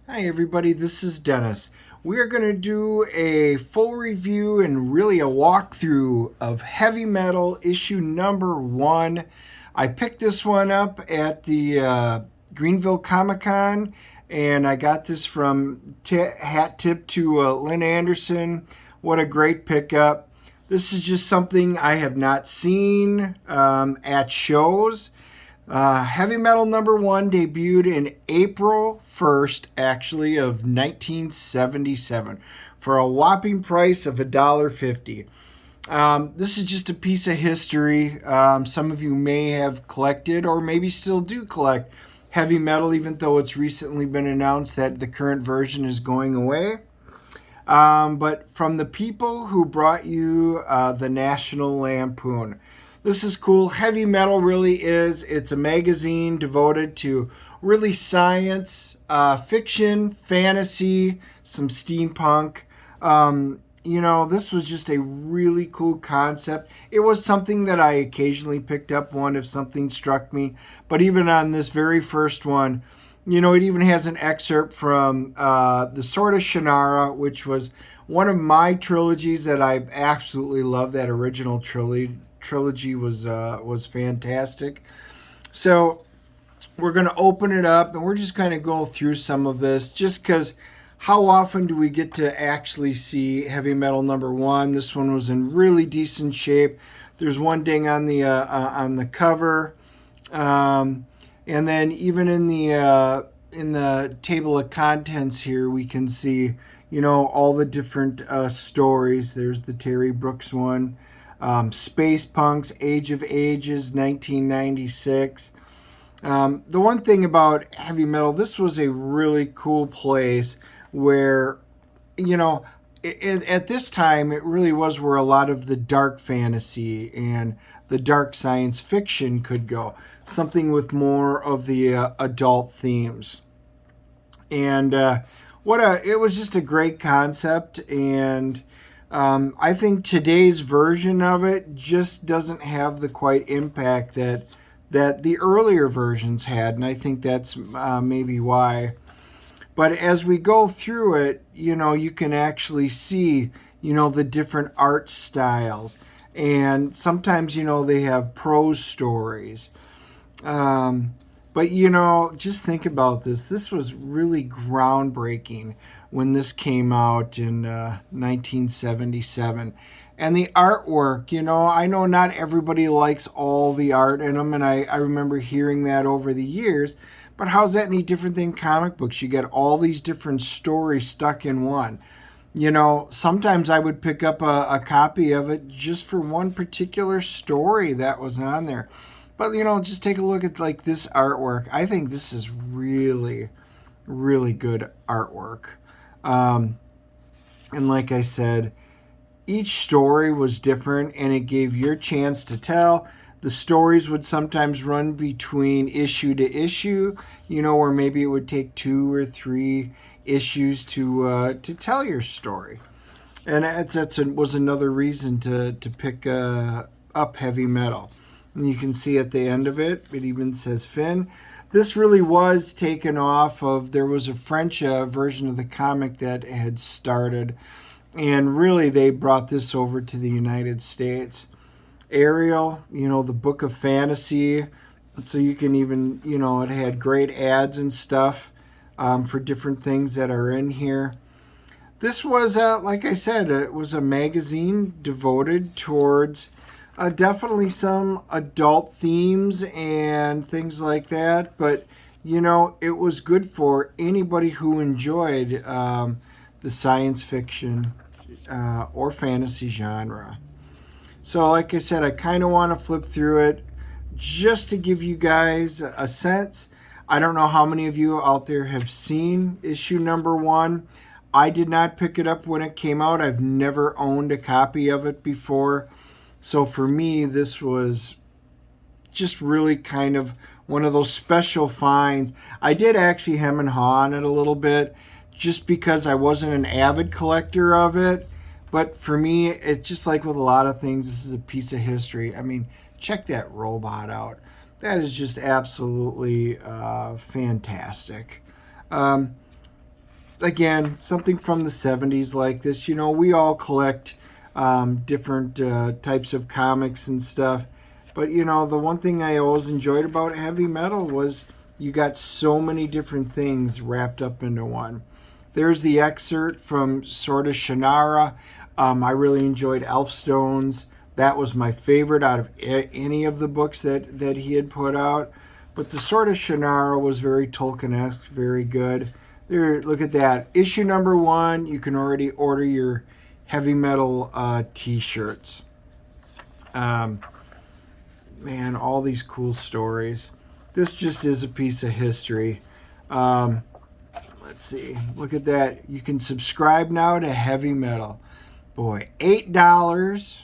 Hi everybody, this is Dennis. We are going to do a full review and really a walkthrough of Heavy Metal issue number 1. I picked this one up at the Greenville Comicon, and I got this from hat tip to Lynn Anderson. What a great pickup. This is just something I have not seen at shows. Heavy Metal number 1 debuted in April 1st, actually, of 1977 for a whopping price of $1.50. This is just a piece of history. Some of you may have collected or maybe still do collect Heavy Metal, even though it's recently been announced that the current version is going away. But from the people who brought you the National Lampoon. This is cool. Heavy Metal really is. It's a magazine devoted to really science, fiction, fantasy, some steampunk. This was just a really cool concept. It was something that I occasionally picked up one if something struck me. But even on this very first one, it even has an excerpt from the Sword of Shannara, which was one of my trilogies that I absolutely love. That original trilogy was fantastic. So we're going to open it up and we're just going to go through some of this just because how often do we get to actually see Heavy Metal number 1? This one was in really decent shape. There's one ding on the cover, and then even in the table of contents here we can see all the different stories. There's the Terry Brooks one. Space Punks, Age of Ages, 1996. The one thing about Heavy Metal, this was a really cool place where, at this time, it really was where a lot of the dark fantasy and the dark science fiction could go. Something with more of the adult themes. And it was just a great concept, and I think today's version of it just doesn't have the quite impact that the earlier versions had, and I think that's maybe why. But as we go through it, you can actually see, the different art styles, and sometimes, they have prose stories. But, just think about this. This was really groundbreaking when this came out in 1977. And the artwork, I know not everybody likes all the art in them, and I remember hearing that over the years. But how's that any different than comic books? You get all these different stories stuck in one. Sometimes I would pick up a copy of it just for one particular story that was on there. But, just take a look at like this artwork. I think this is really, really good artwork. And like I said, each story was different and it gave your chance to tell. The stories would sometimes run between issue to issue, or maybe it would take 2 or 3 issues to tell your story. And that was another reason to pick up Heavy Metal. And you can see at the end of it, it even says Finn. This really was taken off of, there was a French version of the comic that had started, and really they brought this over to the United States. Ariel, the Book of Fantasy, so you can even, it had great ads and stuff for different things that are in here. This was, like I said, it was a magazine devoted towards definitely some adult themes and things like that, but it was good for anybody who enjoyed the science fiction or fantasy genre. So like I said, I kind of want to flip through it just to give you guys a sense. I don't know how many of you out there have seen issue number 1. I did not pick it up when it came out. I've never owned a copy of it before. So for me, this was just really kind of one of those special finds. I did actually hem and haw on it a little bit just because I wasn't an avid collector of it. But for me, it's just like with a lot of things, this is a piece of history. I mean, check that robot out. That is just absolutely fantastic. again, something from the 70s like this. You know, we all collect different types of comics and stuff. But, you know, the one thing I always enjoyed about heavy metal was you got so many different things wrapped up into one. There's the excerpt from Sword of Shannara. I really enjoyed Elfstones. That was my favorite out of any of the books that he had put out. But the Sword of Shannara was very Tolkien-esque, very good. There, look at that. Issue number 1, you can already order your heavy metal t-shirts. Man, all these cool stories. This just is a piece of history. Let's see. Look at that. You can subscribe now to heavy metal. Boy, $8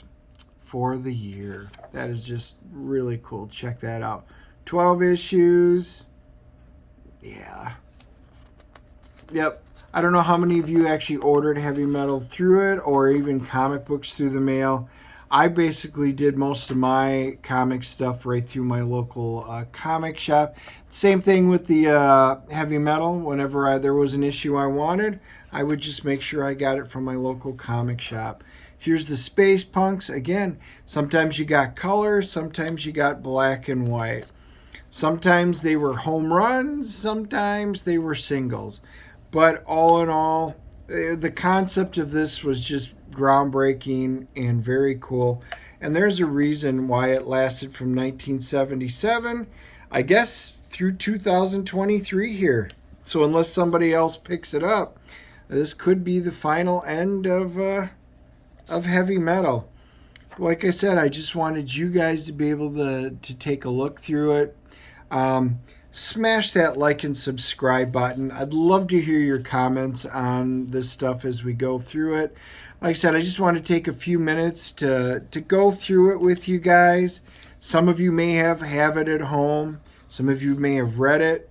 for the year. That is just really cool. Check that out. 12 issues. Yeah. Yep. I don't know how many of you actually ordered heavy metal through it or even comic books through the mail. I basically did most of my comic stuff right through my local comic shop. Same thing with the heavy metal. Whenever there was an issue I wanted, I would just make sure I got it from my local comic shop. Here's the Space Punks. Again, sometimes you got color, sometimes you got black and white. Sometimes they were home runs, sometimes they were singles. But all in all, the concept of this was just groundbreaking and very cool. And there's a reason why it lasted from 1977, I guess, through 2023 here. So unless somebody else picks it up, this could be the final end of heavy metal. Like I said, I just wanted you guys to be able to take a look through it. Smash that like and subscribe button. I'd love to hear your comments on this stuff as we go through it. Like I said, I just want to take a few minutes to go through it with you guys. Some of you may have it at home. Some of you may have read it.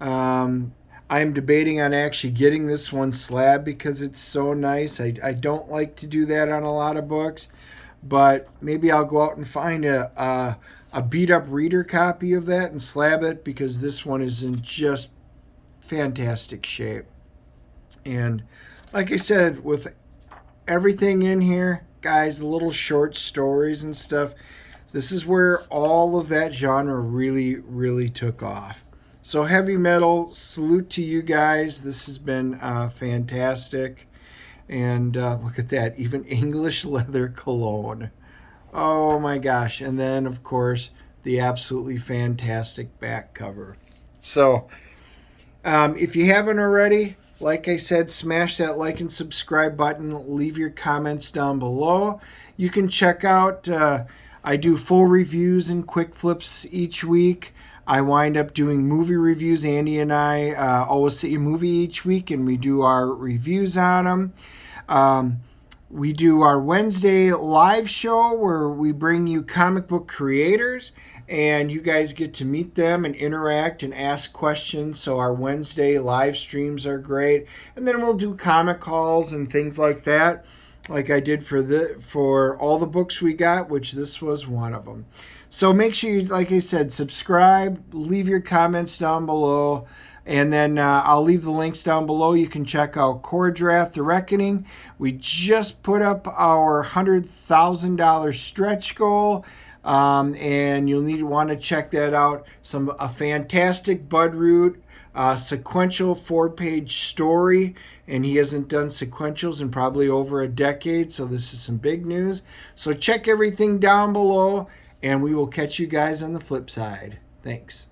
I am debating on actually getting this one slabbed because it's so nice. I don't like to do that on a lot of books, but maybe I'll go out and find a beat-up reader copy of that and slab it because this one is in just fantastic shape. And like I said, with everything in here, guys, the little short stories and stuff, this is where all of that genre really, really took off. So heavy metal, salute to you guys. This has been fantastic. And look at that, even English leather cologne. Oh my gosh. And then, of course, the absolutely fantastic back cover. So if you haven't already, like I said, smash that like and subscribe button. Leave your comments down below. You can check out, I do full reviews and quick flips each week. I wind up doing movie reviews. Andy and I always see a movie each week, and we do our reviews on them. We do our Wednesday live show where we bring you comic book creators, and you guys get to meet them and interact and ask questions. So our Wednesday live streams are great. And then we'll do comic calls and things like that, like I did for all the books we got, which this was one of them. So make sure you, like I said, subscribe, leave your comments down below, and then I'll leave the links down below. You can check out Kor-Drath, The Reckoning. We just put up our $100,000 stretch goal, and you'll want to check that out. A fantastic Bud Root, sequential 4-page story, and he hasn't done sequentials in probably over a decade, so this is some big news. So check everything down below, and we will catch you guys on the flip side. Thanks.